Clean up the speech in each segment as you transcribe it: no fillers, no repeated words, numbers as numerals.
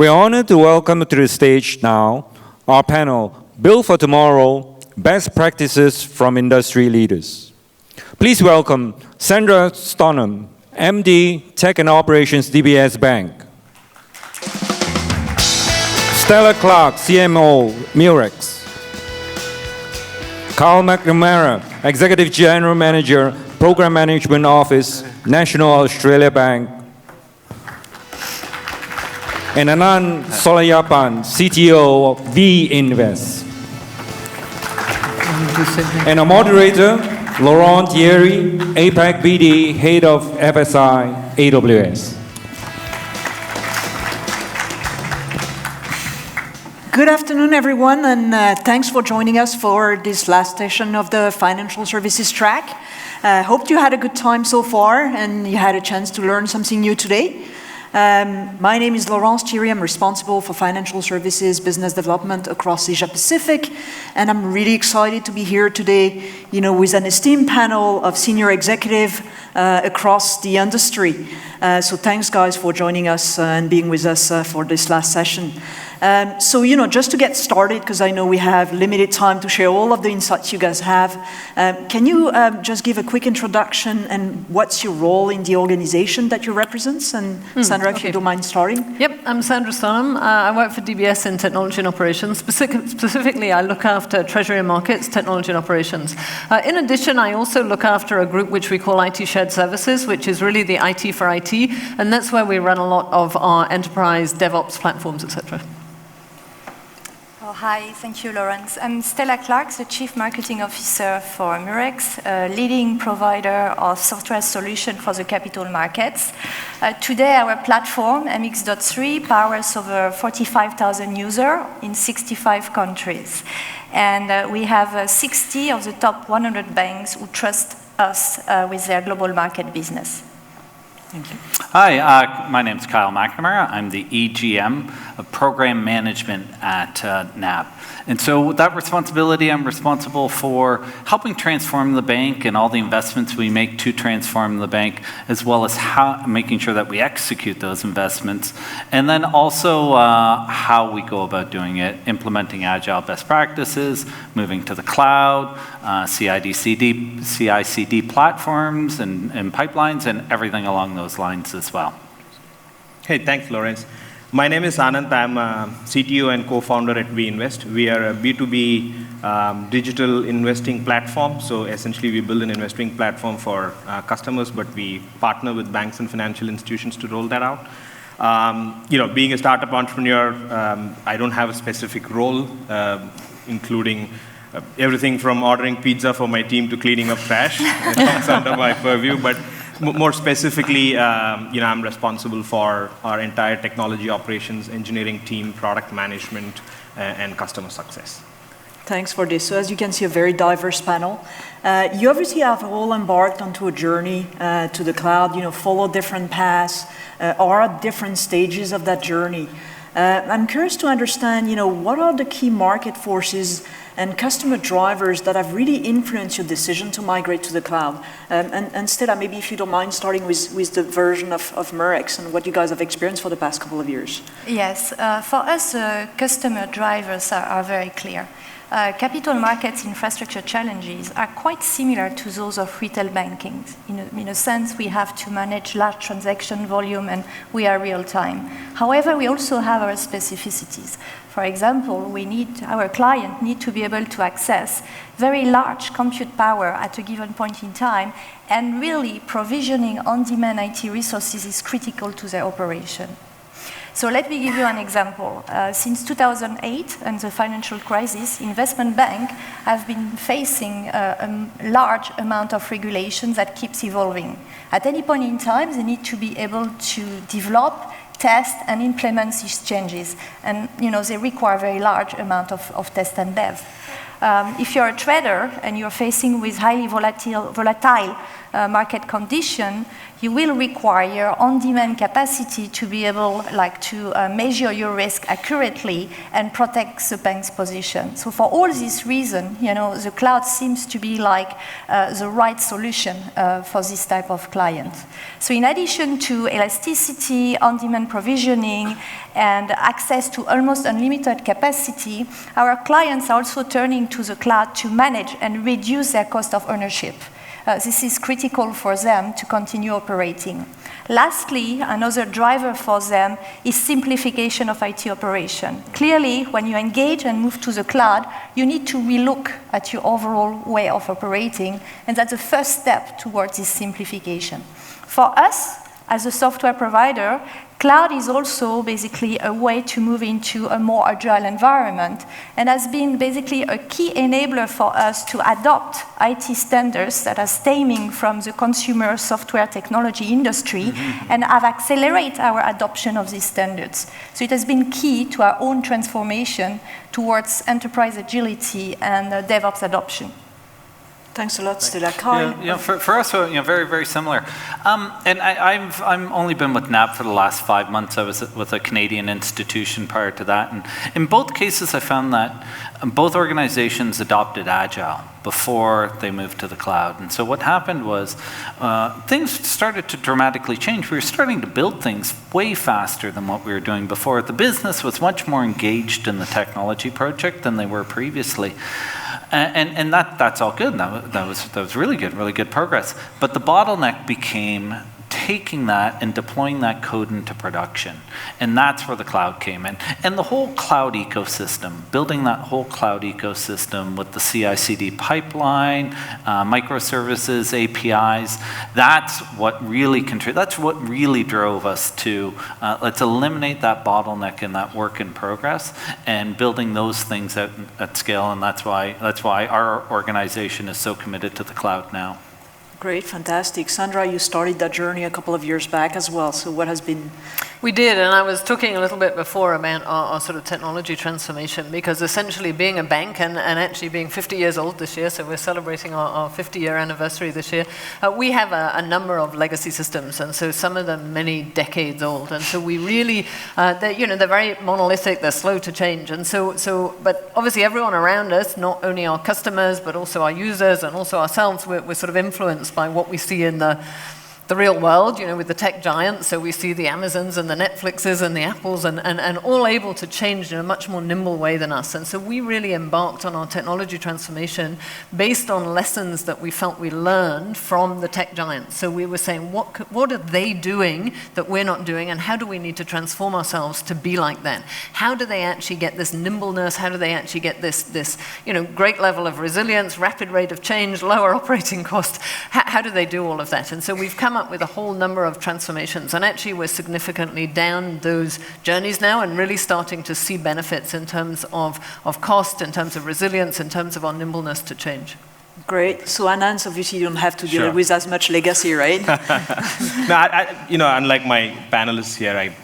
We're honored to welcome to the stage now our panel, Build for Tomorrow, Best Practices from Industry Leaders. Please welcome Sandra Stonham, MD, Tech and Operations, DBS Bank. Stella Clarke, CMO, Murex. McNamara, Executive General Manager, Program Management Office, National Australia Bank. And Aananth Solaiyappan, CTO of WeInvest. And a moderator, Laurence Thiery, APAC BD, Head of FSI, AWS. Good afternoon, everyone, and thanks for joining us for this last session of the Financial Services track. Hope you had a good time so far and you had a chance to learn something new today. My name is Laurence Thiery. I'm responsible for financial services business development across Asia Pacific, and I'm really excited to be here today, with an esteemed panel of senior executive across the industry. So thanks, guys, for joining us and being with us for this last session. Just to get started, because I know we have limited time to share all of the insights you guys have, can you just give a quick introduction and what's your role in the organization that you represent? And Sandra, if you don't mind starting. Yep, I'm Sandra Stonham. I work for DBS in Technology and Operations. Specifically, I look after Treasury and Markets, Technology and Operations. In addition, I also look after a group which we call IT Shared Services, which is really the IT for IT, and that's where we run a lot of our enterprise DevOps platforms, etc. Hi, thank you, Laurence. I'm Stella Clarke, the Chief Marketing Officer for Murex, a leading provider of software solution for the capital markets. Today, our platform, MX.3, powers over 45,000 users in 65 countries. And we have 60 of the top 100 banks who trust us with their global market business. Thank you. Hi, my name is Kyle McNamara. I'm the EGM of Program Management at NAB. And so with that responsibility, I'm responsible for helping transform the bank and all the investments we make to transform the bank, as well as making sure that we execute those investments. And then also how we go about doing it, implementing Agile best practices, moving to the cloud, CI/CD platforms and pipelines, and everything along those lines as well. Hey, thanks, Laurence. My name is Aananth. I'm a CTO and co-founder at WeInvest. We are a B2B digital investing platform. So essentially, we build an investing platform for customers, but we partner with banks and financial institutions to roll that out. Being a startup entrepreneur, I don't have a specific role, including everything from ordering pizza for my team to cleaning up trash. It's under my purview. But more specifically, I'm responsible for our entire technology operations, engineering team, product management, and customer success. Thanks for this. So as you can see, a very diverse panel. You obviously have all embarked onto a journey to the cloud, followed different paths, are at different stages of that journey. I'm curious to understand, what are the key market forces and customer drivers that have really influenced your decision to migrate to the cloud? And Stella, maybe if you don't mind starting with the version of Murex and what you guys have experienced for the past couple of years. Yes, for us, customer drivers are very clear. Capital markets infrastructure challenges are quite similar to those of retail banking. In a sense, we have to manage large transaction volume and we are real time. However, we also have our specificities. For example, our client need to be able to access very large compute power at a given point in time, and really provisioning on-demand IT resources is critical to their operation. So let me give you an example. Since 2008 and the financial crisis, investment banks have been facing a large amount of regulation that keeps evolving. At any point in time, they need to be able to develop, test, and implement these changes. And they require a very large amount of test and dev. If you're a trader and you're facing with highly volatile market condition, you will require on-demand capacity to be able to measure your risk accurately and protect the bank's position. So for all these reasons, the cloud seems to be the right solution for this type of client. So in addition to elasticity, on-demand provisioning, and access to almost unlimited capacity, our clients are also turning to the cloud to manage and reduce their cost of ownership. This is critical for them to continue operating. Lastly, another driver for them is simplification of IT operation. Clearly, when you engage and move to the cloud, you need to relook at your overall way of operating, and that's the first step towards this simplification. For us, as a software provider, cloud is also basically a way to move into a more agile environment and has been basically a key enabler for us to adopt IT standards that are stemming from the consumer software technology industry and have accelerated our adoption of these standards. So it has been key to our own transformation towards enterprise agility and DevOps adoption. Thanks a lot, Stella. Kyle? For us, very, very similar. And I've only been with NAB for the last 5 months. I was with a Canadian institution prior to that. And in both cases, I found that both organizations adopted Agile before they moved to the cloud. And so what happened was things started to dramatically change. We were starting to build things way faster than what we were doing before. The business was much more engaged in the technology project than they were previously. And that's all good. That was really good progress. But the bottleneck became taking that and deploying that code into production. And that's where the cloud came in. And the whole cloud ecosystem, building that whole cloud ecosystem with the CI/CD pipeline, microservices, APIs, that's what really that's what really drove us to let's eliminate that bottleneck in that work in progress and building those things at scale. And that's why our organization is so committed to the cloud now. Great, fantastic. Sandra, you started that journey a couple of years back as well. So what has been... We did, and I was talking a little bit before about our sort of technology transformation, because essentially being a bank and actually being 50 years old this year, so we're celebrating our 50-year anniversary this year, we have a number of legacy systems, and so some of them many decades old. And so we really, they're very monolithic, they're slow to change. And but obviously everyone around us, not only our customers, but also our users and also ourselves, we're sort of influenced by what we see in the real world, with the tech giants. So we see the Amazons and the Netflixes and the Apples and all able to change in a much more nimble way than us. And so we really embarked on our technology transformation based on lessons that we felt we learned from the tech giants. So we were saying, what are they doing that we're not doing, and how do we need to transform ourselves to be like them? How do they actually get this nimbleness? How do they actually get this great level of resilience, rapid rate of change, lower operating cost? How do they do all of that? And so we've come up with a whole number of transformations, and actually we're significantly down those journeys now and really starting to see benefits in terms of cost, in terms of resilience, in terms of our nimbleness to change. Great. So Aananth, obviously you don't have to deal with as much legacy, right? No, unlike my panelists here,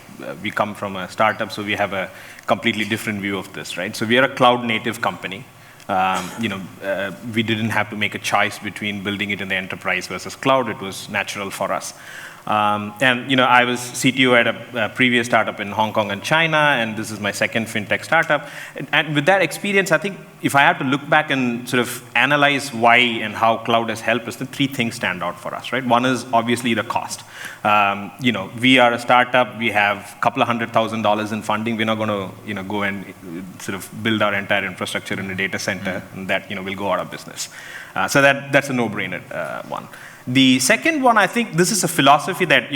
we come from a startup, so we have a completely different view of this, right? So we are a cloud-native company. We didn't have to make a choice between building it in the enterprise versus cloud. It was natural for us. I was CTO at a previous startup in Hong Kong and China, and this is my second fintech startup. And with that experience, I think if I have to look back and sort of analyze why and how cloud has helped us, the three things stand out for us, right? One is obviously the cost. We are a startup. We have a couple of $100,000 in funding. We're not going to, go and sort of build our entire infrastructure in a data center, and that, will go out of business. So that's a no-brainer one. The second one, I think this is a philosophy that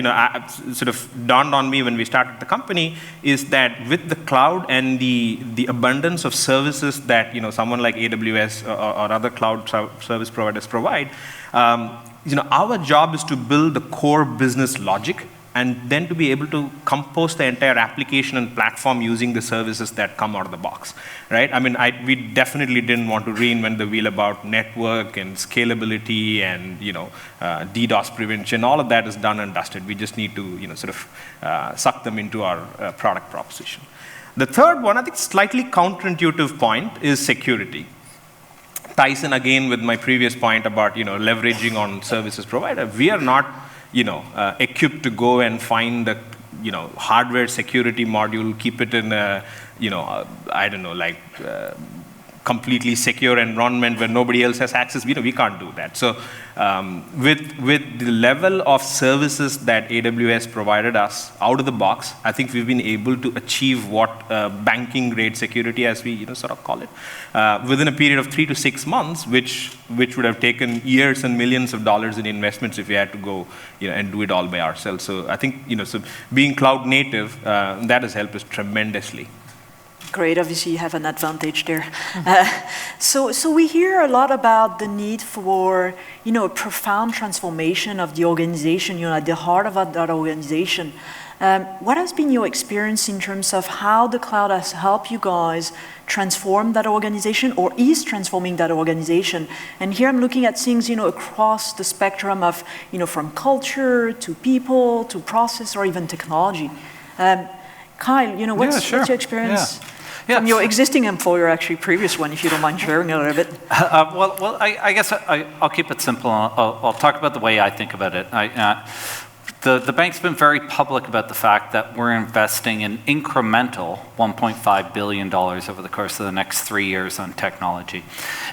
sort of dawned on me when we started the company, is that with the cloud and the abundance of services that someone like AWS or other cloud service providers provide, our job is to build the core business logic and then to be able to compose the entire application and platform using the services that come out of the box, right? I mean, we definitely didn't want to reinvent the wheel about network and scalability and, DDoS prevention. All of that is done and dusted. We just need to, sort of suck them into our product proposition. The third one, I think slightly counterintuitive point, is security. ties in again with my previous point about leveraging on services provider. We are not equipped to go and find the hardware security module, keep it in a I don't know, like completely secure environment where nobody else has access. We can't do that. So with the level of services that AWS provided us out of the box, I think we've been able to achieve what banking grade security, as we sort of call it, within a period of 3 to 6 months, which would have taken years and millions of dollars in investments if we had to go and do it all by ourselves. So I think so being cloud native, that has helped us tremendously. Great, obviously you have an advantage there. So we hear a lot about the need for, a profound transformation of the organization, at the heart of that organization. What has been your experience in terms of how the cloud has helped you guys transform that organization or is transforming that organization? And here I'm looking at things, across the spectrum of, from culture to people to process or even technology. Kyle, what's your experience? Yeah. From your existing employer, actually, previous one, if you don't mind sharing a little bit. Well, I guess I'll keep it simple. I'll talk about the way I think about it. The bank's been very public about the fact that we're investing in incremental $1.5 billion over the course of the next 3 years on technology.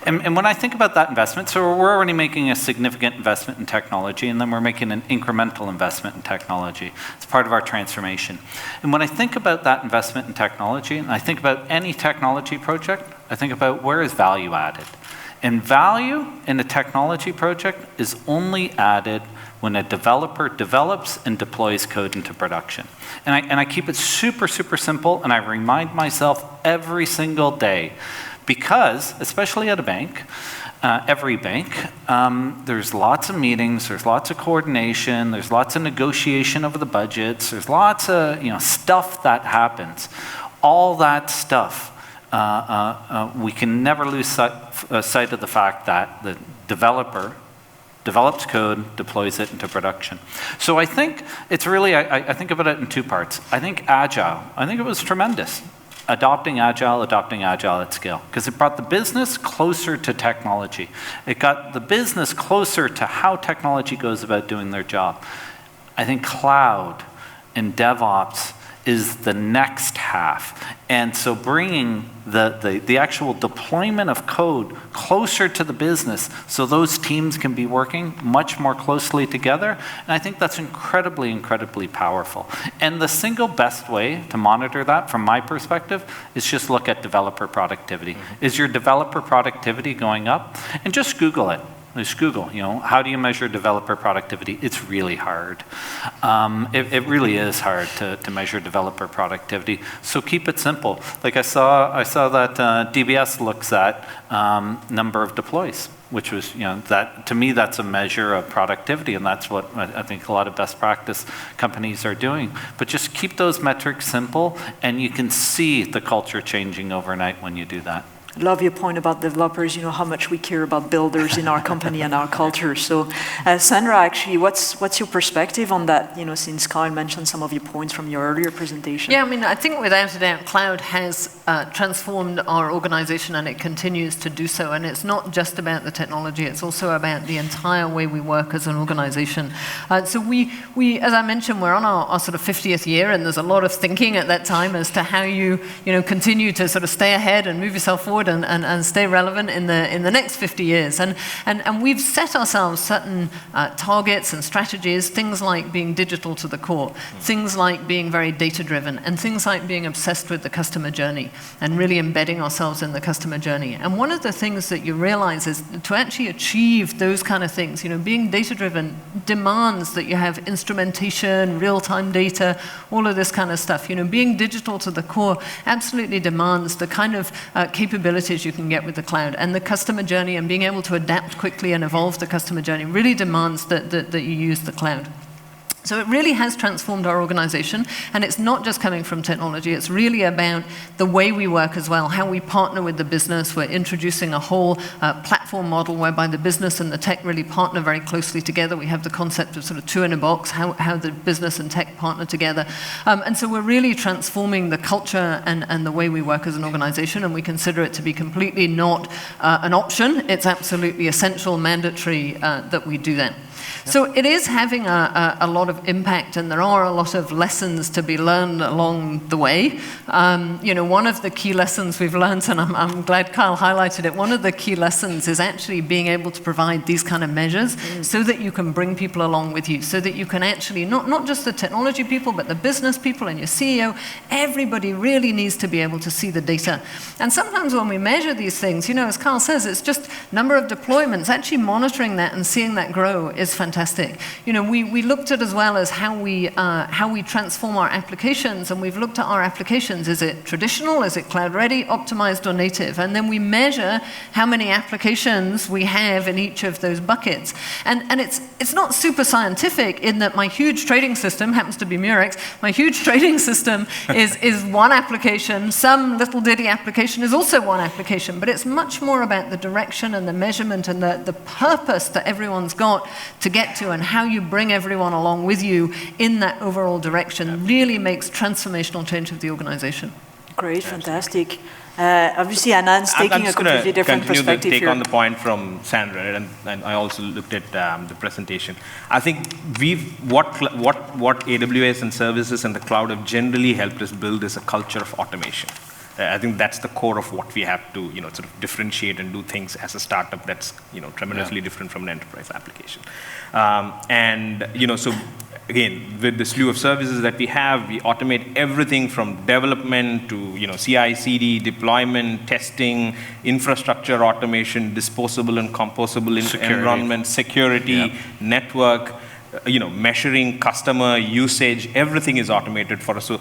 And when I think about that investment, so we're already making a significant investment in technology, and then we're making an incremental investment in technology. It's part of our transformation. And when I think about that investment in technology, and I think about any technology project, I think about where is value added. And value in a technology project is only added when a developer develops and deploys code into production. And I keep it super, super simple, and I remind myself every single day, because, especially at a bank, every bank, there's lots of meetings, there's lots of coordination, there's lots of negotiation over the budgets, there's lots of stuff that happens. All that stuff, we can never lose sight of the fact that the developer develops code, deploys it into production. So I think it's really, I think about it in 2 parts. I think Agile, I think it was tremendous. Adopting Agile at scale, because it brought the business closer to technology. It got the business closer to how technology goes about doing their job. I think cloud and DevOps is the next half. And so bringing the actual deployment of code closer to the business so those teams can be working much more closely together. And I think that's incredibly, incredibly powerful. And the single best way to monitor that from my perspective is just look at developer productivity. Is your developer productivity going up? And just Google it. Just Google, how do you measure developer productivity? It's really hard. It really is hard to measure developer productivity. So keep it simple. Like I saw that DBS looks at number of deploys, which was, that to me that's a measure of productivity, and that's what I think a lot of best practice companies are doing. But just keep those metrics simple, and you can see the culture changing overnight when you do that. Love your point about developers, how much we care about builders in our company and our culture. So Sandra, actually, what's your perspective on that, since Kyle mentioned some of your points from your earlier presentation? Yeah, I think without a doubt, cloud has transformed our organization, and it continues to do so. And it's not just about the technology, it's also about the entire way we work as an organization. So we, as I mentioned, we're on our sort of 50th year, and there's a lot of thinking at that time as to how you continue to sort of stay ahead and move yourself forward and stay relevant in the next 50 years. And we've set ourselves certain targets and strategies, things like being digital to the core, things like being very data-driven, and things like being obsessed with the customer journey and really embedding ourselves in the customer journey. And one of the things that you realize is to actually achieve those kind of things, being data-driven demands that you have instrumentation, real-time data, all of this kind of stuff. Being digital to the core absolutely demands the kind of capabilities you can get with the cloud, and the customer journey and being able to adapt quickly and evolve the customer journey really demands that you use the cloud. So it really has transformed our organization, and it's not just coming from technology, it's really about the way we work as well, how we partner with the business. We're introducing a whole platform model whereby the business and the tech really partner very closely together. We have the concept of sort of two in a box, how the business and tech partner together. And so we're really transforming the culture and the way we work as an organization, and we consider it to be completely not an option. It's absolutely essential, mandatory that we do that. So it is having a lot of impact, and there are a lot of lessons to be learned along the way. One of the key lessons we've learned, and I'm glad Kyle highlighted it, one of the key lessons is actually being able to provide these kind of measures so that you can bring people along with you, so that you can actually, not just the technology people, but the business people and your CEO, everybody really needs to be able to see the data. And sometimes when we measure these things, as Kyle says, it's just number of deployments. Actually monitoring that and seeing that grow is fantastic. We looked at as well as how we transform our applications, and we've looked at our applications. Is it traditional? Is it cloud ready, optimized, or native? And then we measure how many applications we have in each of those buckets. And it's not super scientific in that my huge trading system happens to be Murex. My huge trading system is one application. Some little ditty application is also one application. But it's much more about the direction and the measurement and the purpose that everyone's got to get to, and how you bring everyone along with you in that overall direction really makes transformational change of the organization. Great, fantastic. Obviously, Aananth's taking a completely different perspective here. here. On the point from Sandra, and I also looked at the presentation. I think what AWS and services and the cloud have generally helped us build is a culture of automation. I think that's the core of what we have to, sort of differentiate and do things as a startup that's, tremendously different from an enterprise application. So again, with the slew of services that we have, we automate everything from development to, CI/CD, deployment, testing, infrastructure automation, disposable and composable environment, security, network, measuring customer usage. Everything is automated for us. So,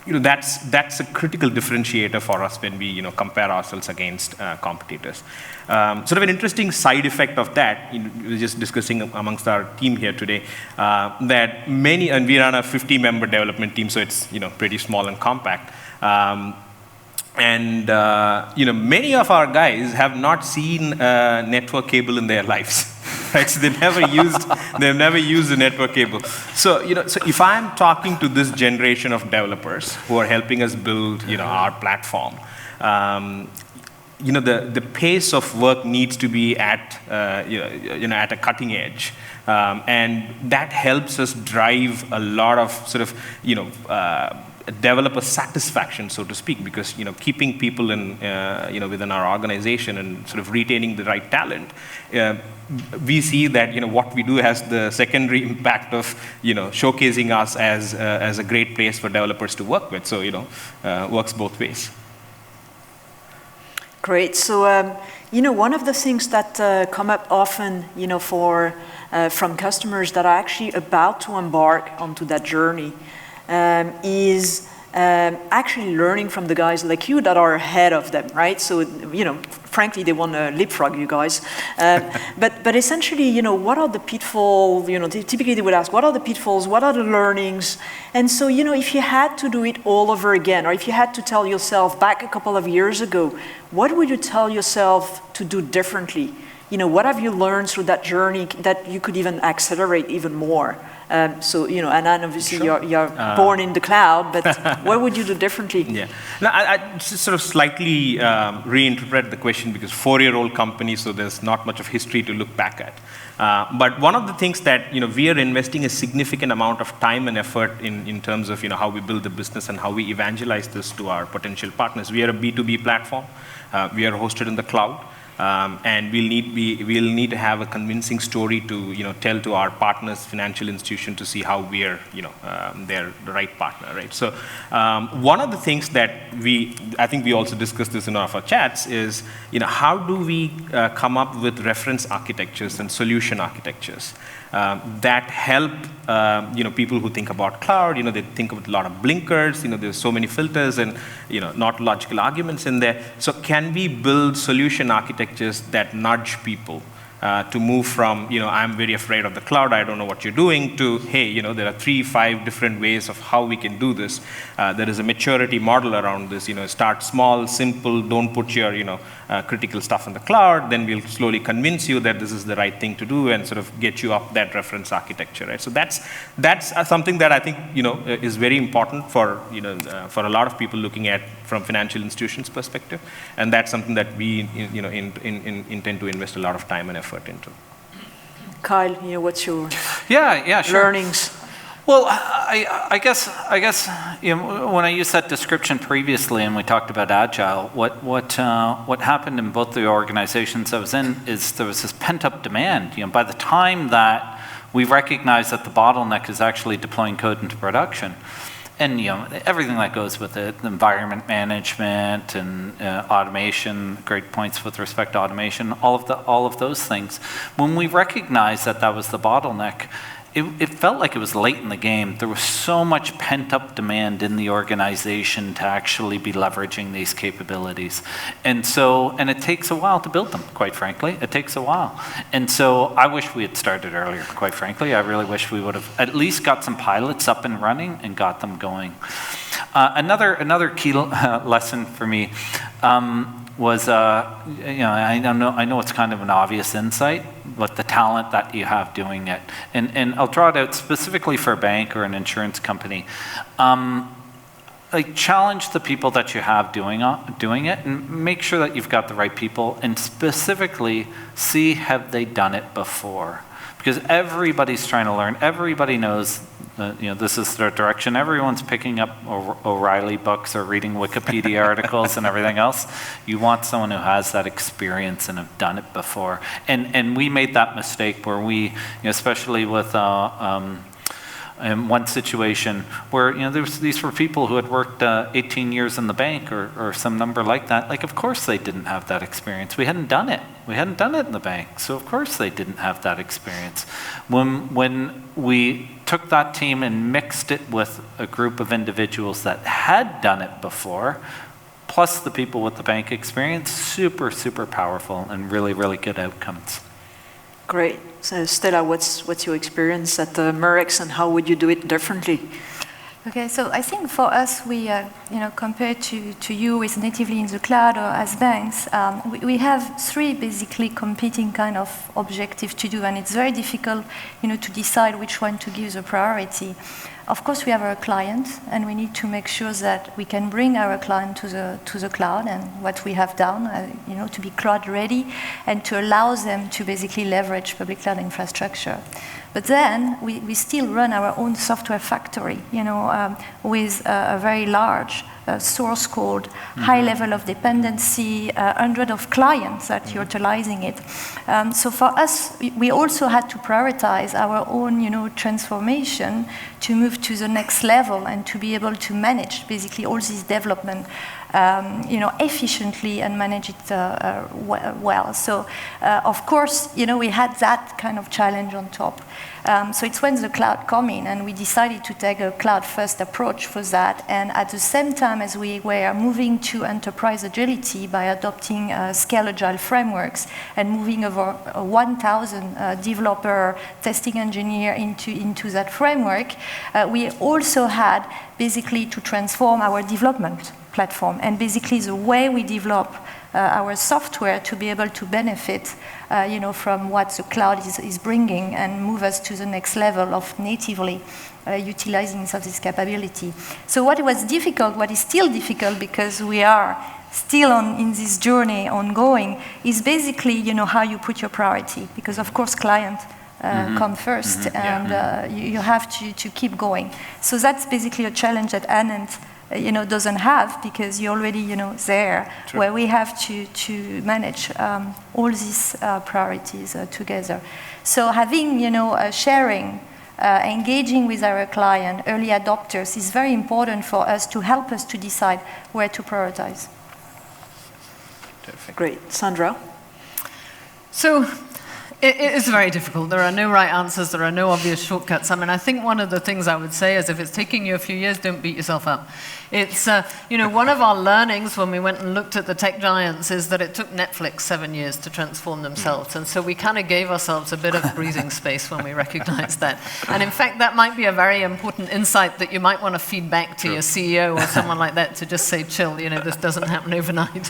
that's a critical differentiator for us when we compare ourselves against competitors. Sort of an interesting side effect of that, we were just discussing amongst our team here today, that many, and we run a 50-member development team, so it's pretty small and compact. Many of our guys have not seen a network cable in their lives. Right, so they've never used a network cable. So, so if I'm talking to this generation of developers who are helping us build, our platform, the pace of work needs to be at, at a cutting edge, and that helps us drive a lot of sort of, developer satisfaction, so to speak, because keeping people in within our organization and sort of retaining the right talent, we see that what we do has the secondary impact of showcasing us as a great place for developers to work with. So works both ways. Great. So one of the things that come up often from customers that are actually about to embark onto that journey is actually learning from the guys like you that are ahead of them, right? So, frankly, they want to leapfrog you guys. But essentially, what are the pitfalls? Typically they would ask, what are the pitfalls? What are the learnings? And so, if you had to do it all over again, or if you had to tell yourself back a couple of years ago, what would you tell yourself to do differently? What have you learned through that journey that you could even accelerate even more? Aananth, obviously you're born in the cloud, but what would you do differently? Yeah. No, I just sort of slightly reinterpret the question, because 4-year-old company, so there's not much of history to look back at. But one of the things that we are investing a significant amount of time and effort in terms of how we build the business and how we evangelize this to our potential partners. We are a B2B platform. We are hosted in the cloud. And we'll need to have a convincing story to tell to our partners, financial institution, to see how we are they're the right partner, right? So one of the things that I think we also discussed this in one of our chats is how do we come up with reference architectures and solution architectures that help people who think about cloud. They think of a lot of blinkers. There's so many filters and not logical arguments in there. So can we build solution architectures that nudge people to move from, I'm very afraid of the cloud, I don't know what you're doing, to, hey, there are 3-5 different ways of how we can do this. There is a maturity model around this. Start small, simple, don't put your, critical stuff in the cloud, then we'll slowly convince you that this is the right thing to do and sort of get you up that reference architecture, right? So that's something that I think, is very important for, for a lot of people looking at from financial institutions perspective, and that's something that we, intend to invest a lot of time and effort into. Kyle, what's your sure. learnings? Well, I guess when I used that description previously, and we talked about Agile, what happened in both the organizations I was in is there was this pent-up demand. By the time that we recognized that the bottleneck is actually deploying code into production, and everything that goes with it, environment management and automation, great points with respect to automation, all of those things. When we recognized that that was the bottleneck, it felt like it was late in the game. There was so much pent-up demand in the organization to actually be leveraging these capabilities. And it takes a while to build them, quite frankly. It takes a while. And so I wish we had started earlier, quite frankly. I really wish we would have at least got some pilots up and running and got them going. Another key lesson for me was, I know it's kind of an obvious insight, but the talent that you have doing it. And I'll draw it out specifically for a bank or an insurance company. Challenge the people that you have doing it, and make sure that you've got the right people, and specifically see, have they done it before? Because everybody's trying to learn. Everybody knows this is their direction. Everyone's picking up O'Reilly books or reading Wikipedia articles and everything else. You want someone who has that experience and have done it before. And we made that mistake where we, especially with in one situation where these were people who had worked 18 years in the bank or some number like that. Of course they didn't have that experience. We hadn't done it. We hadn't done it in the bank, so of course they didn't have that experience. When we took that team and mixed it with a group of individuals that had done it before, plus the people with the bank experience, super, super powerful and really, really good outcomes. Great. So Stella, what's your experience at Murex, and how would you do it differently? Okay, so I think for us, we, compared to you with natively in the cloud or as banks, we have 3 basically competing kind of objectives to do, and it's very difficult, to decide which one to give the priority. Of course, we have our client, and we need to make sure that we can bring our client to the cloud, and what we have done, to be cloud ready, and to allow them to basically leverage public cloud infrastructure. But then we still run our own software factory, with a very large source code, high level of dependency, 100 of clients that are utilizing it. So for us, we also had to prioritize our own, transformation to move to the next level and to be able to manage basically all this development, efficiently and manage it well. So of course, we had that kind of challenge on top. So it's when the cloud came in, and we decided to take a cloud-first approach for that. And at the same time as we were moving to enterprise agility by adopting scale agile frameworks and moving over 1,000 developer testing engineer into that framework, we also had basically to transform our development platform and basically the way we develop our software to be able to benefit from what the cloud is bringing and move us to the next level of natively utilizing some of this capability. So what was difficult, what is still difficult because we are still in this journey ongoing, is basically how you put your priority, because of course client come first, and you have to keep going. So that's basically a challenge that Aananth doesn't have, because you're already there. True. Where we have to manage all these priorities together. So having sharing, engaging with our client, early adopters, is very important for us to help us to decide where to prioritize. Great. Sandra? So It is very difficult. There are no right answers. There are no obvious shortcuts. I mean, I think one of the things I would say is if it's taking you a few years, don't beat yourself up. It's, one of our learnings when we went and looked at the tech giants is that it took Netflix 7 years to transform themselves. And so we kind of gave ourselves a bit of breathing space when we recognized that. And in fact, that might be a very important insight that you might want to feed back to your CEO or someone like that to just say, chill, this doesn't happen overnight.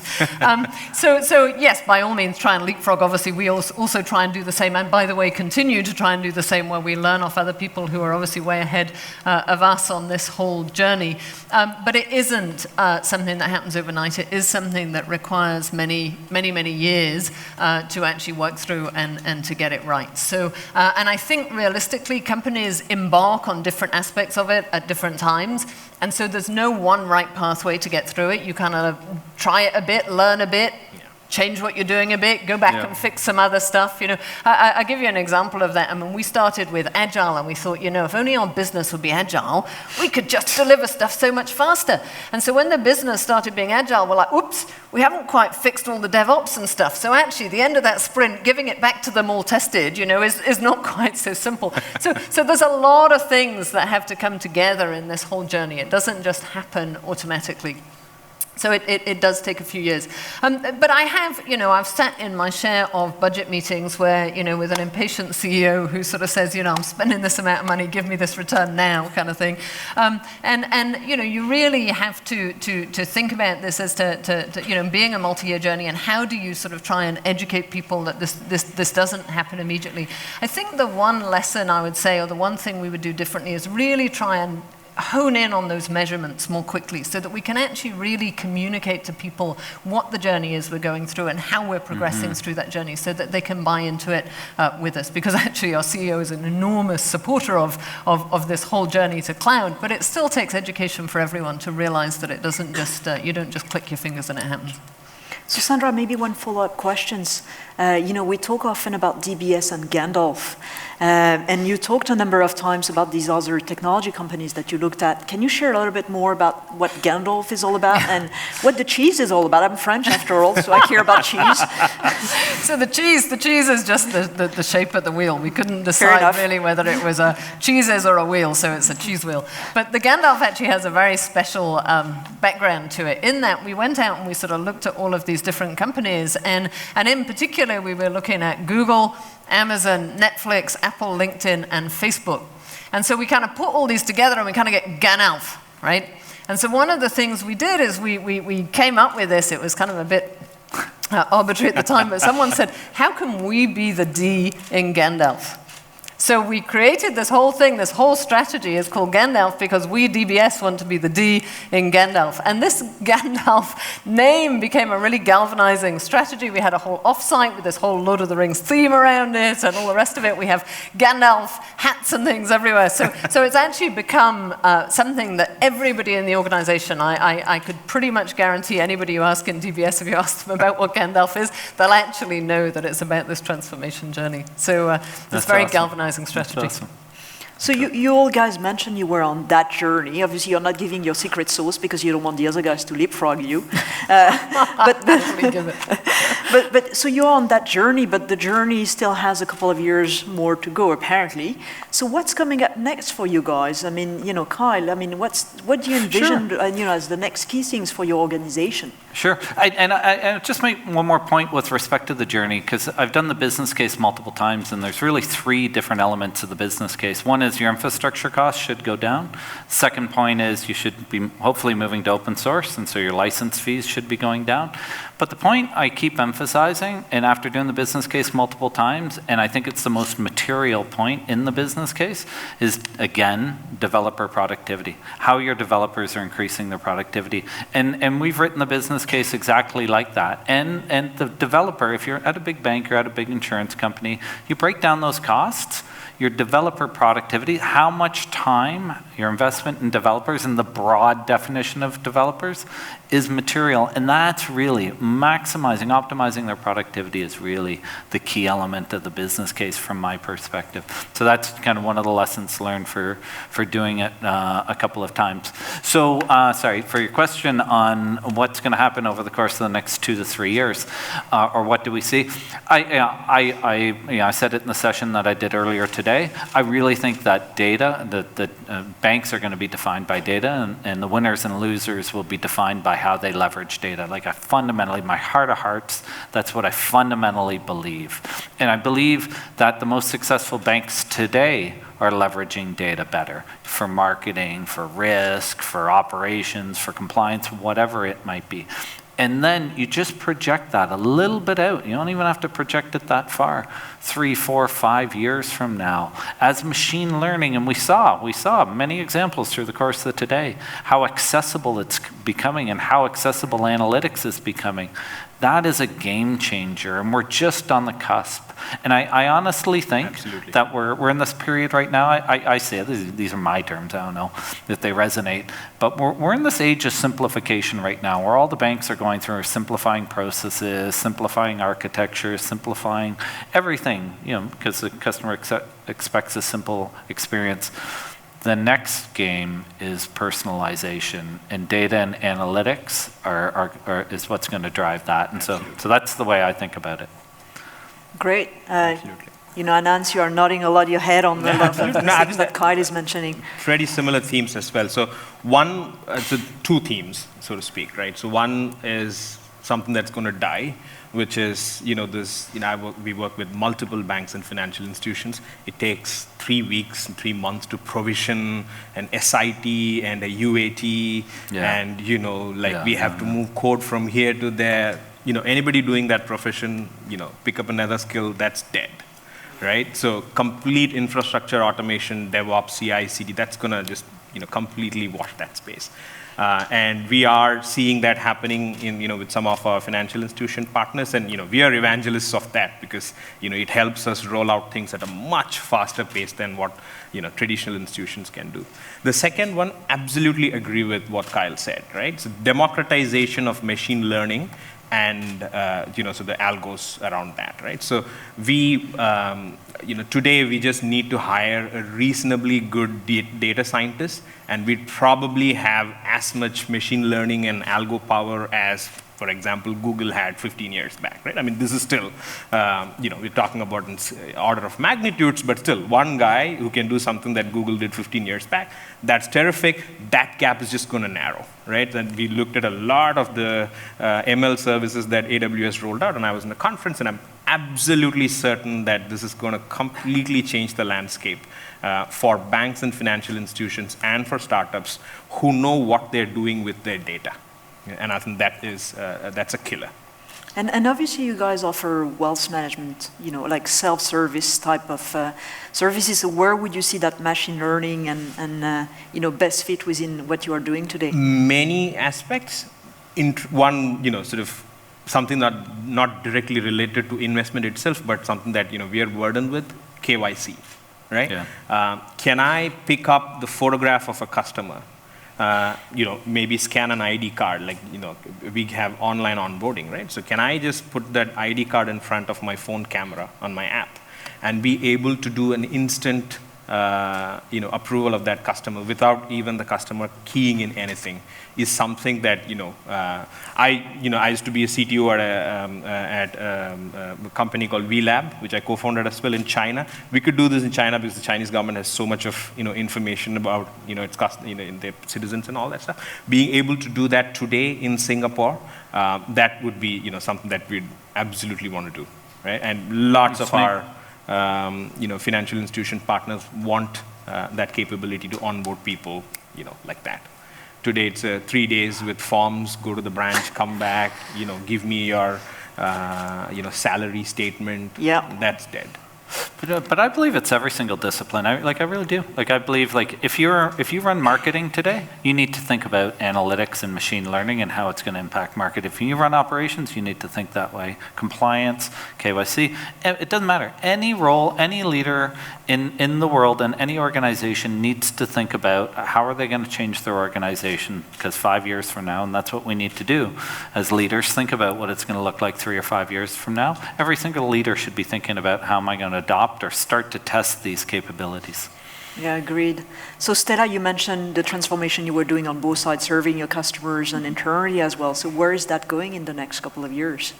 So yes, by all means, try and leapfrog. Obviously, we also try and do the same. And by the way, continue to try and do the same where we learn off other people who are obviously way ahead of us on this whole journey. But it isn't something that happens overnight. It is something that requires many, many, many years to actually work through and to get it right. So, and I think realistically, companies embark on different aspects of it at different times. And so there's no one right pathway to get through it. You kind of try it a bit, learn a bit, change what you're doing a bit, go back and fix some other stuff. I'll give you an example of that. I mean, we started with Agile and we thought, if only our business would be Agile, we could just deliver stuff so much faster. And so when the business started being Agile, we're like, oops, we haven't quite fixed all the DevOps and stuff. So actually, the end of that sprint, giving it back to them all tested, is not quite so simple. So there's a lot of things that have to come together in this whole journey. It doesn't just happen automatically. So it does take a few years. But I have, I've sat in my share of budget meetings where, with an impatient CEO who sort of says, I'm spending this amount of money, give me this return now kind of thing. And you really have to think about this as to being a multi-year journey and how do you sort of try and educate people that this doesn't happen immediately. I think the one lesson I would say, or the one thing we would do differently is really try and hone in on those measurements more quickly so that we can actually really communicate to people what the journey is we're going through and how we're progressing through that journey so that they can buy into it with us. Because actually our CEO is an enormous supporter of this whole journey to cloud, but it still takes education for everyone to realize that it doesn't just, you don't just click your fingers and it happens. So Sandra, maybe one follow-up questions. We talk often about DBS and Gandalf, and you talked a number of times about these other technology companies that you looked at. Can you share a little bit more about what Gandalf is all about and what the cheese is all about? I'm French after all, so I care about cheese. So the cheese is just the shape of the wheel. We couldn't decide really whether it was a cheeses or a wheel, so it's a cheese wheel. But the Gandalf actually has a very special background to it, in that we went out and we sort of looked at all of these different companies, and in particular we were looking at Google, Amazon, Netflix, Apple, LinkedIn, and Facebook. And so we kind of put all these together and we kind of get Gandalf, right? And so one of the things we did is we came up with this. It was kind of a bit arbitrary at the time, but someone said, how can we be the D in Gandalf? So we created this whole thing, this whole strategy is called Gandalf because we, DBS, want to be the D in Gandalf. And this Gandalf name became a really galvanizing strategy. We had a whole offsite with this whole Lord of the Rings theme around it and all the rest of it. We have Gandalf hats and things everywhere. So it's actually become something that everybody in the organization, I could pretty much guarantee anybody you ask in DBS, if you ask them about what Gandalf is, they'll actually know that it's about this transformation journey. So it's very awesome. Galvanizing strategy. Awesome. So you all guys mentioned you were on that journey. Obviously, you're not giving your secret sauce because you don't want the other guys to leapfrog you. But so you're on that journey, but the journey still has a couple of years more to go, apparently. So what's coming up next for you guys? I mean, Kyle, I mean, what do you envision, as the next key things for your organization? Sure. I just make one more point with respect to the journey, because I've done the business case multiple times, and there's really 3 different elements of the business case. One is your infrastructure costs should go down. Second point is you should be hopefully moving to open source, and so your license fees should be going down. But the point I keep emphasizing, and after doing the business case multiple times, and I think it's the most material point in the business case, is, again, developer productivity. How your developers are increasing their productivity. And we've written the business case exactly like that. And the developer, if you're at a big bank or at a big insurance company, you break down those costs, your developer productivity, how much time your investment in developers and the broad definition of developers is material. And that's really maximizing, optimizing their productivity is really the key element of the business case from my perspective. So that's kind of one of the lessons learned for doing it a couple of times. So, sorry, for your question on what's going to happen over the course of the next 2 to 3 years, or what do we see? I said it in the session that I did earlier today. I really think that data, that banks are going to be defined by data, and the winners and losers will be defined by how they leverage data. Like I fundamentally, my heart of hearts, that's what I fundamentally believe. And I believe that the most successful banks today are leveraging data better for marketing, for risk, for operations, for compliance, whatever it might be. And then you just project that a little bit out. You don't even have to project it that far. 3, 4, 5 years from now, as machine learning, and we saw many examples through the course of today, how accessible it's becoming and how accessible analytics is becoming. That is a game changer, and we're just on the cusp. And I honestly think Absolutely. that we're in this period right now. I say these are my terms. I don't know if they resonate, but we're in this age of simplification right now, where all the banks are going through simplifying processes, simplifying architecture, simplifying everything. Because the customer expects a simple experience. The next game is personalization, and data and analytics is what's going to drive that. And so that's the way I think about it. Great. Aananth, you are nodding a lot your head on the things that Kite is mentioning. Pretty similar themes as well. So two themes, so to speak, right? So one is something that's going to die, which is, we work with multiple banks and financial institutions. It takes 3 weeks and 3 months to provision an SIT and a UAT, and, we have to move code from here to there. Anybody doing that profession, pick up another skill, that's dead, right? So complete infrastructure automation, DevOps, CI, CD, that's going to just, completely wash that space. And we are seeing that happening with some of our financial institution partners, and we are evangelists of that because it helps us roll out things at a much faster pace than what traditional institutions can do. The second one, absolutely agree with what Kyle said, right? So democratization of machine learning and so the algos around that, right? So we today we just need to hire a reasonably good data scientist, and we'd probably have as much machine learning and algo power as, for example, Google had 15 years back, right? I mean, this is still, we're talking about an order of magnitudes, but still, one guy who can do something that Google did 15 years back, that's terrific. That gap is just going to narrow, right? And we looked at a lot of the ML services that AWS rolled out, and I was in a conference, and I'm absolutely certain that this is going to completely change the landscape for banks and financial institutions and for startups who know what they're doing with their data. And I think that's a killer. And obviously you guys offer wealth management, like self-service type of services. So where would you see that machine learning and best fit within what you are doing today? Many aspects. One, sort of something not directly related to investment itself, but something that we are burdened with, KYC, right? Yeah. Can I pick up the photograph of a customer? Maybe scan an ID card, like, we have online onboarding, right? So can I just put that ID card in front of my phone camera on my app and be able to do an instant, approval of that customer without even the customer keying in anything is something that, I used to be a CTO at a company called WeLab, which I co-founded as well in China. We could do this in China because the Chinese government has so much of, information about, its in their citizens and all that stuff. Being able to do that today in Singapore, that would be, something that we'd absolutely want to do, right? And lots of our financial institution partners want that capability to onboard people, like that. Today it's 3 days with forms, go to the branch, come back, give me your, salary statement. Yeah. That's dead. But I believe it's every single discipline. I really do. Like I believe if you run marketing today, you need to think about analytics and machine learning and how it's going to impact market. If you run operations, you need to think that way. Compliance, KYC, it doesn't matter. Any role, any leader in the world and any organization needs to think about how are they going to change their organization, because 5 years from now, and that's what we need to do as leaders, think about what it's going to look like 3 or 5 years from now. Every single leader should be thinking about how am I going to adopt or start to test these capabilities. Yeah, agreed. So Stella, you mentioned the transformation you were doing on both sides, serving your customers and internally as well. So where is that going in the next couple of years?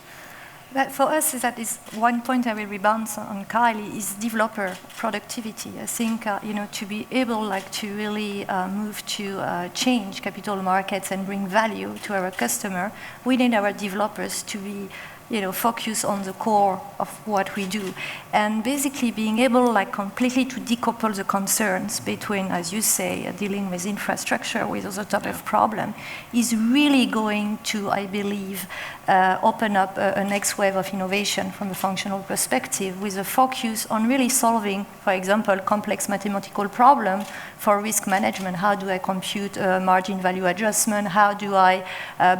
But for us, that is one point I will rebound on Kyle, is developer productivity. I think to be able to really move to change capital markets and bring value to our customer, we need our developers to be focus on the core of what we do. And basically being able completely to decouple the concerns between, as you say, dealing with infrastructure, with other type of problem, is really going to, I believe, open up a next wave of innovation from a functional perspective, with a focus on really solving, for example, complex mathematical problem for risk management. How do I compute margin value adjustment? How do I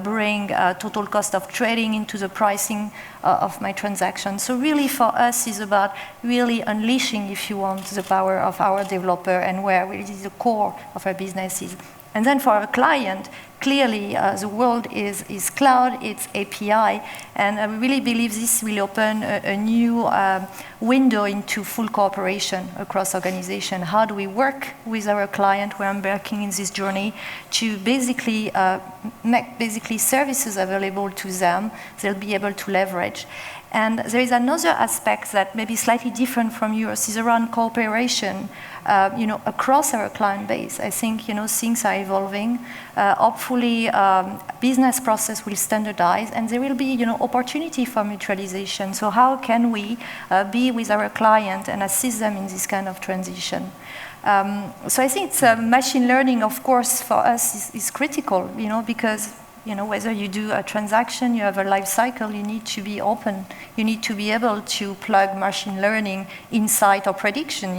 bring total cost of trading into the pricing of my transaction? So really for us is about really unleashing, if you want, the power of our developer and where really the core of our business is. And then for our client, clearly the world is cloud, it's API, and I really believe this will open a new window into full cooperation across organization. How do we work with our client who are embarking in this journey to basically make services available to them they'll be able to leverage. And there is another aspect that may be slightly different from yours, is around cooperation, across our client base. I think, things are evolving. Hopefully, business process will standardize, and there will be, opportunity for mutualization. So how can we be with our client and assist them in this kind of transition? So I think it's machine learning, of course, for us is critical, because whether you do a transaction, you have a life cycle, you need to be open. You need to be able to plug machine learning insight or prediction,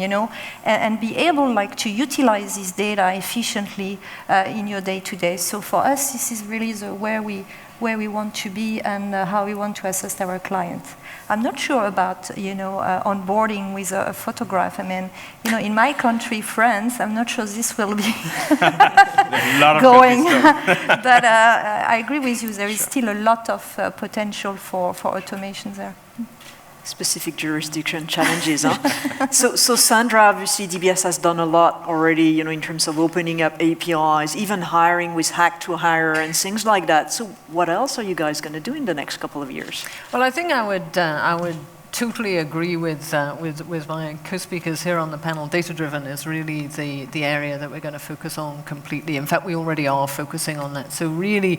and be able to utilize this data efficiently in your day-to-day. So for us, this is really where we want to be and how we want to assist our clients. I'm not sure about, onboarding with a photograph. I mean, in my country, France, I'm not sure this will be going. But I agree with you. There is still a lot of potential for automation there. Specific jurisdiction challenges, huh? So Sandra, obviously DBS has done a lot already, in terms of opening up APIs, even hiring with hack to hire and things like that. So what else are you guys going to do in the next couple of years? Well, I think I would totally agree with my co-speakers here on the panel. Data-driven is really the area that we're going to focus on completely. In fact, we already are focusing on that. So really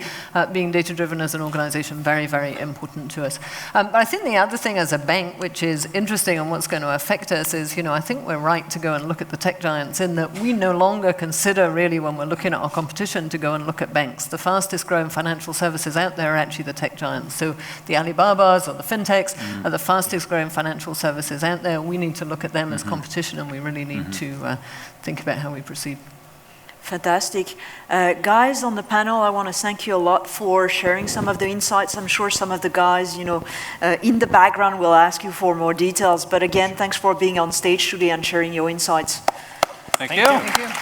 being data-driven as an organization, very, very important to us. But I think the other thing as a bank, which is interesting and what's going to affect us is, I think we're right to go and look at the tech giants, in that we no longer consider really, when we're looking at our competition, to go and look at banks. The fastest growing financial services out there are actually the tech giants. So the Alibabas or the fintechs are the fastest growing financial services out there. We need to look at them as competition, and we really need to think about how we proceed. Fantastic. Guys on the panel, I want to thank you a lot for sharing some of the insights. I'm sure some of the guys, in the background will ask you for more details. But again, thanks for being on stage today and sharing your insights. Thank you.